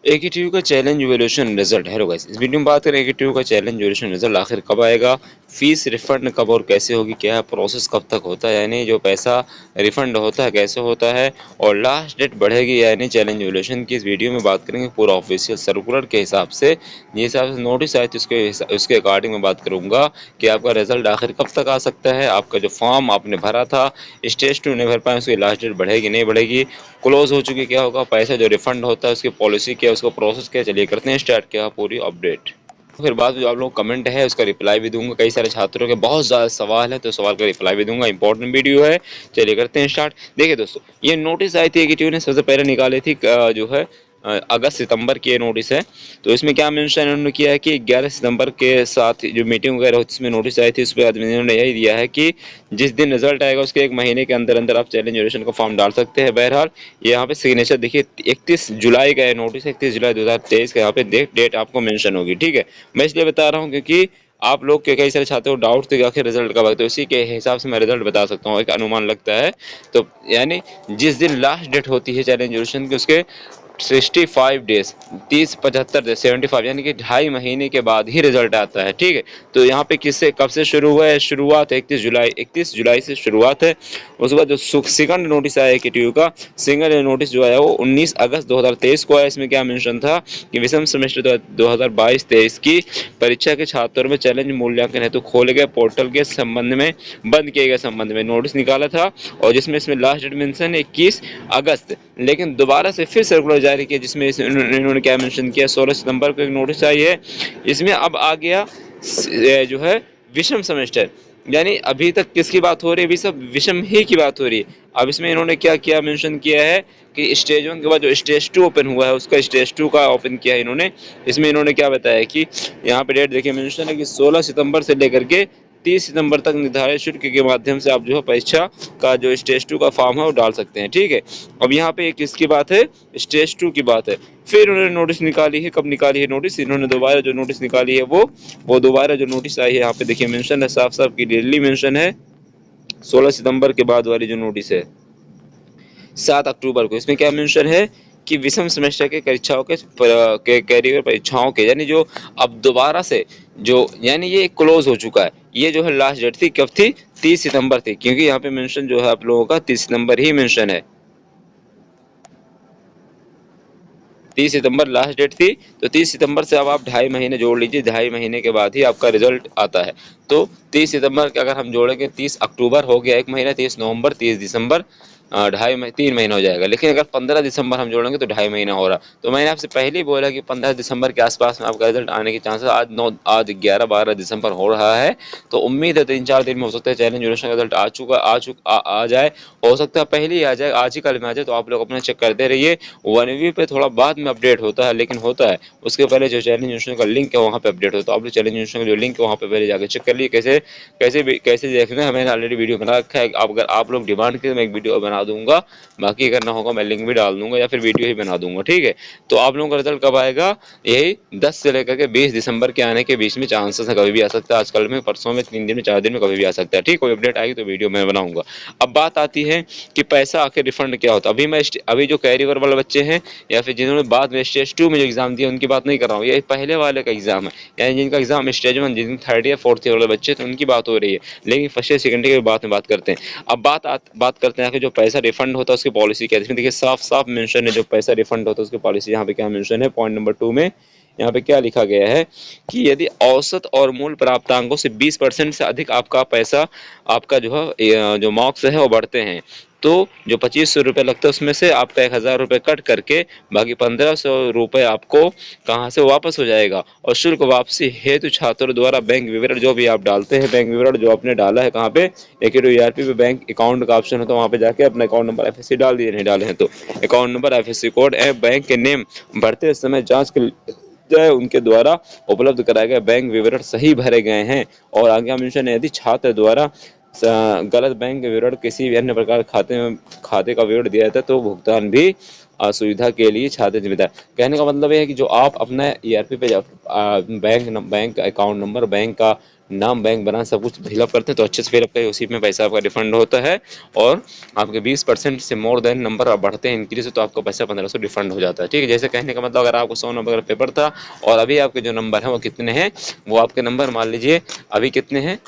AKTU का challenge evaluation result. Hello guys, इस video में बात करें AKTU का चैलेंज इवैल्यूएशन रिजल्ट आखिर कब आएगा, फीस रिफंड कब और कैसे होगी, क्या है प्रोसेस, कब तक होता है, यानी जो पैसा रिफंड होता है कैसे होता है, और लास्ट डेट बढ़ेगी यानी चैलेंज इवैल्यूएशन की। इस वीडियो में बात करेंगे पूरा ऑफिशियल सर्कुलर के हिसाब से, जिस हिसाब से नोटिस आए तो उसके अकॉर्डिंग मैं बात करूंगा कि आपका रिजल्ट आखिर कब तक आ सकता है। आपका जो फॉर्म आपने भरा था स्टेज 2 नहीं भर पाए, उसकी लास्ट डेट बढ़ेगी नहीं बढ़ेगी, क्लोज हो चुकी क्या होगा, पैसा जो रिफंड होता है उसकी पॉलिसी क्या, उसका प्रोसेस क्या, चलिए करते हैं स्टार्ट क्या पूरी अपडेट। फिर बाद में जो आप लोग कमेंट है उसका रिप्लाई भी दूंगा, कई सारे छात्रों के बहुत ज़्यादा सवाल है तो सवाल का रिप्लाई भी दूंगा, इंपॉर्टेंट वीडियो है। चलिए करते हैं स्टार्ट। देखिए दोस्तों, ये नोटिस आई थी AKTU ने सबसे पहले निकाली थी जो है अगस्त सितंबर की ये नोटिस है। तो इसमें क्या मेंशन इन्होंने किया है कि 11 सितंबर के साथ जो मीटिंग वगैरह होती है इसमें नोटिस आई थी, उस पर इन्होंने यही दिया है कि जिस दिन रिजल्ट आएगा उसके एक महीने के अंदर अंदर आप चैलेंज ड्यूरेशन का फॉर्म डाल सकते हैं। बहरहाल यहाँ पे सिग्नेचर देखिए 31 जुलाई का है नोटिस, 31 जुलाई 2023 का यहाँ पे डेट आपको मेंशन होगी। ठीक है, मैं इसलिए बता रहा हूँ क्योंकि आप लोग के कई सारे छात्रों को डाउट थे कि आखिर रिजल्ट कब आएगा, तो इसी के हिसाब से मैं रिजल्ट बता सकता हूँ, एक अनुमान लगता है। तो यानी जिस दिन लास्ट डेट होती है चैलेंज ड्यूरेशन की उसके 65 डेज, 30 75 75 यानी कि 2.5 महीने के बाद ही रिजल्ट आता है। ठीक है, तो यहाँ पे किससे कब से शुरू हुआ है, शुरुआत 31 जुलाई से शुरुआत है। उसके बाद जो सेकंड नोटिस आया AKTU का, सिंगल नोटिस जो आया वो 19 अगस्त 2023 को आया। इसमें क्या मेंशन था कि विषम सेमेस्टर 2022-23 की परीक्षा के छात्रों में चैलेंज मूल्यांकन हेतु खोले गए पोर्टल के संबंध में, बंद किए गए संबंध में नोटिस निकाला था, और जिसमें इसमें लास्ट डेट मेंशन 21 अगस्त। लेकिन दोबारा से फिर सर्कुलर जारी किया जिसमें इन्होंने क्या मेंशन किया, 16 सितंबर को एक नोटिस आई है। इसमें अब आ गया जो है विषम सेमेस्टर, यानी अभी तक किसकी बात हो रही है, अभी सब विषम ही की बात हो रही है। अब इसमें इन्होंने क्या किया, मेंशन किया है कि स्टेज 1 के बाद जो स्टेज 2 ओपन हुआ है उसका स्टेज 2 का ओपन किया है इन्होंने। इसमें इन्होंने क्या बताया कि यहाँ पे डेट देखिए मेंशन है कि 16 सितंबर से लेकर के 30 सितंबर तक निर्धारित शुल्क के माध्यम से आप जो है परीक्षा का जो स्टेज 2 का फॉर्म है वो डाल सकते हैं। ठीक है, अब यहाँ पे किसकी बात है, स्टेज 2 की बात है। फिर उन्होंने नोटिस निकाली है, कब निकाली है नोटिस, इन्होंने दोबारा जो नोटिस निकाली है वो दोबारा जो नोटिस आई है यहाँ पे देखिए मेंशन है, साफ साफ की डेली मेंशन है 16 सितंबर के बाद वाली जो नोटिस है 7 अक्टूबर को। इसमें क्या मेंशन है कि विषम सेमेस्टर के परीक्षाओं के कैरियर परीक्षाओं के, यानी जो अब दोबारा से जो, यानी ये क्लोज हो चुका है। ये जो है लास्ट डेट थी कब थी, 30 सितंबर थी, क्योंकि यहाँ पे मेंशन जो है आप लोगों का 30 सितंबर ही मेंशन है, 30 सितंबर लास्ट डेट थी। तो 30 सितंबर से अब आप 2.5 महीने जोड़ लीजिए, 2.5 महीने के बाद ही आपका रिजल्ट आता है। तो 30 सितंबर के अगर हम जोड़ेंगे, 30 अक्टूबर हो गया एक महीना, 30 नवंबर, 30 दिसंबर, 3 महीने हो जाएगा। लेकिन अगर 15 दिसंबर हम जोड़ेंगे तो 2.5 महीना हो रहा। तो मैंने आपसे पहले ही बोला कि 15 दिसंबर के आसपास में आपका रिजल्ट आने के चांसेस, आज 11-12 दिसंबर हो रहा है, तो उम्मीद है 3-4 दिन में हो सकता है चैलेंज ड्यूरेशन का रिजल्ट आ जाए। हो सकता है पहले ही आ जाए, आज ही कल में आ जाए, तो आप लोग अपना चेक करते रहिए। 1V पे थोड़ा बाद में अपडेट होता है, लेकिन होता है। उसके पहले जो चैलेंज न्यूट्रिशन का लिंक है वहाँ पे अपडेट होता है, आप लोग चैलेंज न्यूट्रिशन का जो लिंक है वहाँ पे पहले जाकर चेक कर लिए कैसे कैसे देखना है। मैंने ऑलरेडी वीडियो बना रखा है, अगर आप लोग डिमांड करें मैं एक वीडियो बना दूंगा, बाकी करना होगा मैं लिंक भी डाल दूंगा या फिर वीडियो ही बना दूंगा। ठीक है, तो आप लोगों का रिजल्ट कब आएगा, यही 10 से लेकर के 20 दिसंबर के आने के बीच में चांसेस है, कभी भी आ सकता है, आजकल में, परसों में, 3 दिन में, 4 दिन में, कभी भी आ सकता है। ठीक, कोई अपडेट आएगी तो वीडियो मैं बनाऊंगा। अब बात आती है कि पैसा आखिर रिफंड क्या होता है। अभी जो कैरियर वाले बच्चे हैं या फिर जिन्होंने बाद में स्टेज 2 में जो एग्जाम दिया उनकी बात नहीं कर रहा हूँ, ये पहले वाले का एग्जाम है, यानी जिनका एग्जाम स्टेज 1, जिन 3rd या 4th ईयर वाले बच्चे तो उनकी बात हो रही है। लेकिन फर्स्ट या सेकंड की बात में बात करते हैं। अब बात करते हैं कि जो पैसा रिफंड होता है उसकी पॉलिसी क्या है। इसमें देखिए साफ साफ मेंशन है जो पैसा रिफंड होता है उसकी पॉलिसी। यहाँ पे क्या मेंशन है, पॉइंट नंबर 2 में यहाँ पे क्या लिखा गया है कि यदि औसत और मूल प्राप्तांकों से 20% से अधिक आपका पैसा, आपका जो है जो मार्क्स है वो बढ़ते हैं, तो जो 2500 रुपये लगता है उसमें से आपका 1000 रुपये कट करके बाकी 1500 रुपये आपको कहाँ से वापस हो जाएगा। और शुल्क वापसी हेतु छात्रों द्वारा बैंक विवरण जो भी आप डालते हैं, बैंक विवरण जो आपने डाला है कहाँ पे, AKTU ERP पे बैंक अकाउंट का ऑप्शन होता है, वहाँ पे जाके अपना अकाउंट नंबर FSC डाल दिए, नहीं डाले हैं तो अकाउंट नंबर, FSC कोड एवं बैंक के नेम भरते समय जाँच के उनके द्वारा उपलब्ध कराए गए बैंक विवरण सही भरे गए हैं। और आगे मेंशन है, यदि छात्र द्वारा गलत बैंक विवरण किसी भी अन्य प्रकार खाते का विवरण दिया जाता है तो भुगतान भी सुविधा के लिए छात्र जिम्मेदार। कहने का मतलब यह है कि जो आप अपना ERP पे बैंक अकाउंट नंबर, बैंक का नाम, बैंक, ब्रांच सब कुछ फिलअप करते हैं तो अच्छे से फिलअप करिए, उसी में पैसा आपका रिफंड होता है। और आपके 20% से मोर देन नंबर आप बढ़ते हैं, इंक्रीज तो आपका पैसा 1500 रिफंड हो जाता है। ठीक है, जैसे कहने का मतलब अगर आपको 100 नंबर का पेपर था और अभी आपके जो नंबर हैं वो कितने हैं, वो आपके नंबर मान लीजिए अभी कितने हैं,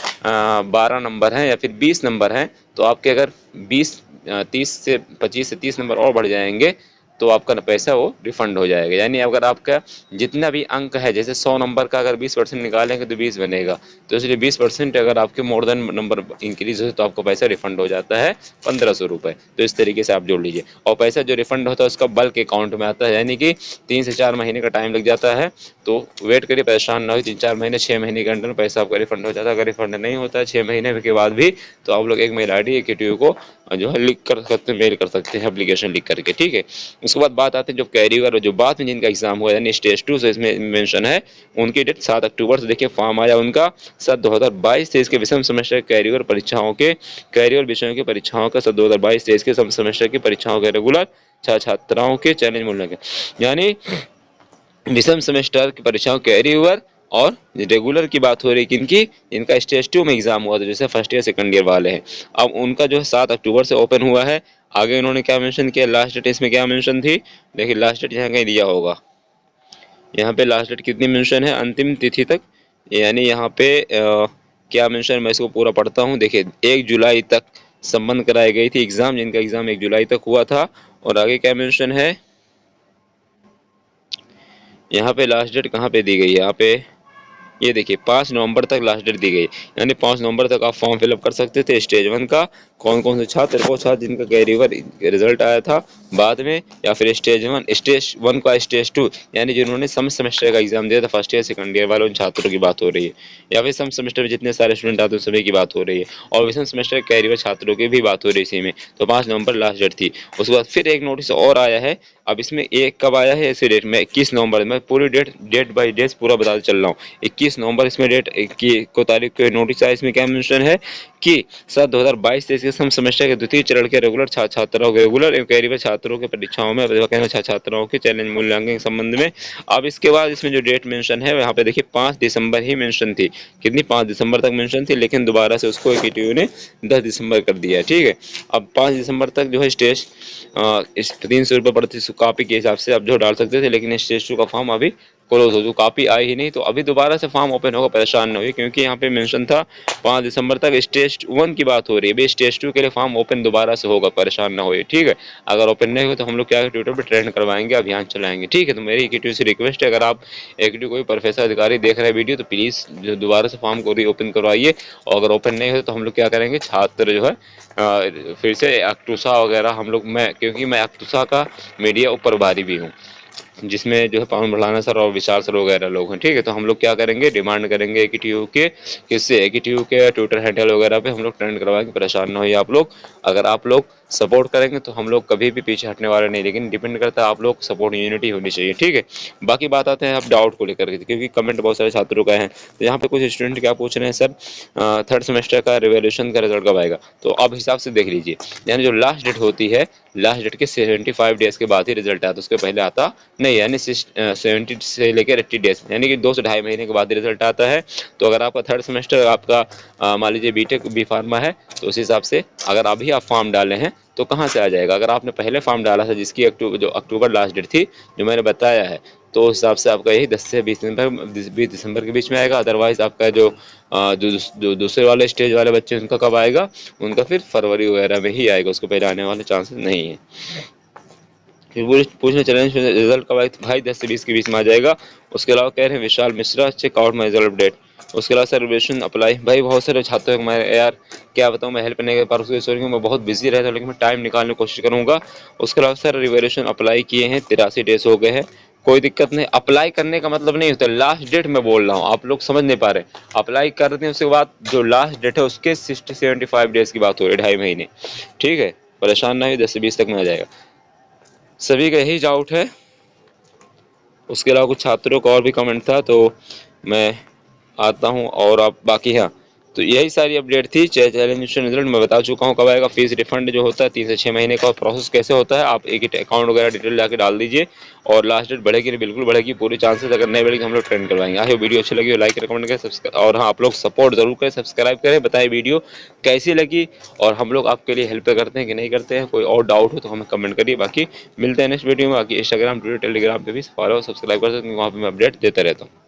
12 नंबर हैं या फिर 20 नंबर हैं, तो आपके अगर 25 से 30 नंबर और बढ़ जाएंगे तो आपका पैसा वो रिफंड हो जाएगा। यानी अगर आपका जितना भी अंक है, जैसे 100 नंबर का अगर 20% निकालेंगे तो 20 बनेगा, तो इसलिए 20% अगर आपके मोर देन नंबर इंक्रीज हो तो आपको पैसा रिफंड हो जाता है 1500 रुपये। तो इस तरीके से आप जोड़ लीजिए। और पैसा जो रिफंड होता है उसका बल्क अकाउंट में आता है, यानी कि 3 से 4 महीने का टाइम लग जाता है, तो वेट करिए, परेशान ना हो। 3-4 महीने 6 महीने के अंदर में पैसा आपका रिफंड हो जाता है। अगर रिफंड नहीं होता है 6 महीने के बाद भी, तो आप लोग एक मेल आई डी AKTU को जो है लिख कर सकते हैं, मेल कर सकते हैं एप्लीकेशन लिख करके। ठीक है, उसके बाद बात आते हैं जो कैरियर और जो बाद में जिनका एग्जाम हुआ यानी स्टेज 2 से इसमें मेंशन है, उनकी डेट 7 अक्टूबर से देखिए फॉर्म आया उनका 7/2022 के विषम सेमेस्टर कैरियर परीक्षाओं के कैरियर विषयों की परीक्षाओं का 7/2022 के सेमेस्टर की परीक्षाओं के रेगुलर छात्राओं के चैलेंज मूल्यांकन, यानी विषम सेमेस्टर की परीक्षाओं कैरियर और रेगुलर की बात हो रही किनकी, इनका स्टेज 2 में एग्जाम हुआ था, जैसे फर्स्ट ईयर सेकंड ईयर वाले हैं। अब उनका जो है 7 अक्टूबर से ओपन हुआ है। आगे इन्होंने क्या मेंशन किया, लास्ट डेट इसमें क्या मेंशन थी, देखिए लास्ट डेट यहाँ कहीं दिया होगा, यहाँ पे लास्ट डेट कितनी मेंशन है, अंतिम तिथि तक, यानी यहाँ पे क्या मेंशन, मैं इसको पूरा पढ़ता हूँ। देखिए 1 जुलाई तक संबंध कराई गई थी एग्जाम, जिनका एग्जाम 1 जुलाई तक हुआ था। और आगे क्या मेंशन है, यहाँ पे लास्ट डेट कहाँ पे दी गई है, यहाँ पे ये देखिए 5 नवंबर तक लास्ट डेट दी गई, यानी 5 नवंबर तक आप फॉर्म फिलअप कर सकते थे। स्टेज 1 का कौन कौन से छात्र, वो छात्र जिनका कैरियर रिजल्ट आया था बाद में, या फिर स्टेज 1 का स्टेज 2 यानी जिन्होंने सम सेमेस्टर का एग्जाम दिया था फर्स्ट ईयर सेकंड ईयर वाले, उन छात्रों की बात हो रही है। या फिर सम सेमेस्टर में जितने सारे स्टूडेंट आते हैं सभी की बात हो रही है। और विषम सेमेस्टर कैरियर छात्रों की भी बात हो रही है इसी में। तो 5 नवंबर लास्ट डेट थी। उसके बाद फिर एक नोटिस और आया है, अब इसमें एक कब आया है, इसी डेट में 21 नवंबर, मैं पूरी डेट बाई डेट पूरा बताते चल रहा हूँ। 21 नवंबर इसमें डेट को तारीख को नोटिस आया। इसमें क्या मेंशन है कि 7/2022 के सम सेमेस्टर के द्वितीय चरण के रेगुलर छात्रों के रेगुलर एवं कैरियर छात्रों के परीक्षाओं में छात्राओं के चैलेंज मूल्यांकन के संबंध में। अब इसके बाद इसमें जो डेट मेंशन है यहाँ पे देखिए 5 दिसंबर ही मेंशन थी, कितनी 5 दिसंबर तक मेंशन थी, लेकिन दोबारा से उसको AKTU ने 10 दिसंबर कर दिया है। ठीक है, अब 5 दिसंबर तक जो है स्टेज 300 रुपये प्रति कॉपी के हिसाब से आप जो डाल सकते थे, लेकिन स्टेज 2 का फॉर्म अभी क्लोज हो, जो कॉपी आई ही नहीं, तो अभी दोबारा से फॉर्म ओपन होगा, परेशान न हुई, क्योंकि यहाँ पे मेंशन था 5 दिसंबर तक स्टेज 1 की बात हो रही है। भाई स्टेज 2 के लिए फॉर्म ओपन दोबारा से होगा, परेशान ना होइए। ठीक है, अगर ओपन नहीं हो तो हम लोग क्या ट्विटर पर ट्रेंड करवाएंगे, अभियान चलाएंगे। ठीक है, तो मेरी AKTU से रिक्वेस्ट है, अगर आप AKTU कोई प्रोफेसर अधिकारी देख रहे हैं वीडियो, तो प्लीज़ जो दोबारा से फॉर्म को रीओपन करवाइए। और अगर ओपन नहीं हो तो हम लोग क्या करेंगे, छात्र जो है फिर से अक्टूसा वगैरह हम लोग, मैं क्योंकि मैं अक्टूसा का मीडिया उप प्रभारी भी हूँ, जिसमें जो है पवन बढ़ाना सर और विशाल सर वगैरह लोग हैं। ठीक है, तो हम लोग क्या करेंगे, डिमांड करेंगे AKTU के, किससे, AKTU के ट्विटर हैंडल वगैरह पे हम लोग ट्रेंड करवाएंगे, परेशान ना होइए आप लोग। अगर आप लोग सपोर्ट करेंगे तो हम लोग कभी भी पीछे हटने वाले नहीं, लेकिन डिपेंड करता है आप लोग सपोर्ट, यूनिटी होनी चाहिए। ठीक है, बाकी बात आते हैं आप डाउट को लेकर के, क्योंकि कमेंट बहुत सारे छात्रों का है। तो यहाँ पे कुछ स्टूडेंट क्या पूछ रहे हैं, सर 3rd सेमेस्टर का रिवैल्यूएशन का रिजल्ट कब आएगा, तो अब हिसाब से देख लीजिए, यानी जो लास्ट डेट होती है, लास्ट डेट के 75 डेज के बाद ही रिजल्ट आता है, उसके पहले आता नहीं, यानी 70 से लेकर 80 डेज, यानी कि 2 से ढाई महीने के बाद रिजल्ट आता है। तो अगर आपका 3rd सेमेस्टर आपका मान लीजिए BTech B फार्मा है, तो उस हिसाब से अगर अभी आप फॉर्म डाले हैं तो कहाँ से आ जाएगा, अगर आपने पहले फॉर्म डाला था जिसकी अक्टूबर लास्ट डेट थी जो मैंने बताया है, तो उस हिसाब से आपका यही 10 से 20 दिसंबर के बीच में आएगा। अदरवाइज आपका जो दूसरे वाले स्टेज वाले बच्चे उनका कब आएगा, उनका फिर फरवरी वगैरह में ही आएगा, उसको पहले आने वाले चांसेस नहीं है। फिर पूछना चैलेंज रिजल्ट कब आएगा, भाई 10 से 20 के बीच में आ जाएगा। उसके अलावा कह रहे हैं Vishal Mishra, check out my result update. उसके अलावा सर रिजर्वेशन अप्लाई, भाई बहुत सारे छात्रों को मैं यार क्या बताऊँ, मैं हेल्प नहीं कर पा रहा हूँ, मैं बहुत बिजी रहता हूँ, लेकिन मैं टाइम निकालने की कोशिश करूँगा। उसके अलावा सर रिजर्वेशन अप्लाई किए हैं, 83 डेज हो गए हैं, कोई दिक्कत नहीं। अप्लाई करने का मतलब नहीं होता, लास्ट डेट में बोल रहा हूँ, आप लोग समझ नहीं पा रहे। अप्लाई करते हैं उसके बाद जो लास्ट डेट है उसके 60-75 डेज की बात हो रही है, 2.5 महीने। ठीक है, परेशान ना हो, 10 से 20 तक में आ जाएगा। सभी का यही डाउट है। उसके अलावा कुछ छात्रों का और भी कमेंट था, तो मैं आता हूँ। और आप बाकी हाँ, तो यही सारी अपडेट थी। चैलेंज रिजल्ट मैं बता चुका हूँ कब आएगा। फीस रिफंड जो होता है 3 से 6 महीने का प्रोसेस कैसे होता है, आप एक अकाउंट वगैरह डिटेल जाके डाल दीजिए। और लास्ट डेट बढ़ेगी नहीं, बिल्कुल बढ़ेगी, पूरी चांसेस, अगर नहीं बढ़ेगी हम लोग ट्रेंड करवाएंगे। आज वीडियो अच्छी लगी हो लाइक कमेंट करें, सब्सक्राइब, और हाँ आप लोग सपोर्ट जरूर करें, सब्सक्राइब करें, बताएं वीडियो कैसी लगी और हम लोग आपके लिए हेल्प करते हैं कि नहीं करते हैं। कोई और डाउट हो तो हमें कमेंट करिए। बाकी मिलते हैं नेक्स्ट वीडियो में। बाकी इंस्टाग्राम, ट्विटर, टेलीग्राम पे भी फॉलो सब्सक्राइब कर सकते हैं, वहाँ पे मैं अपडेट देता रहता हूँ।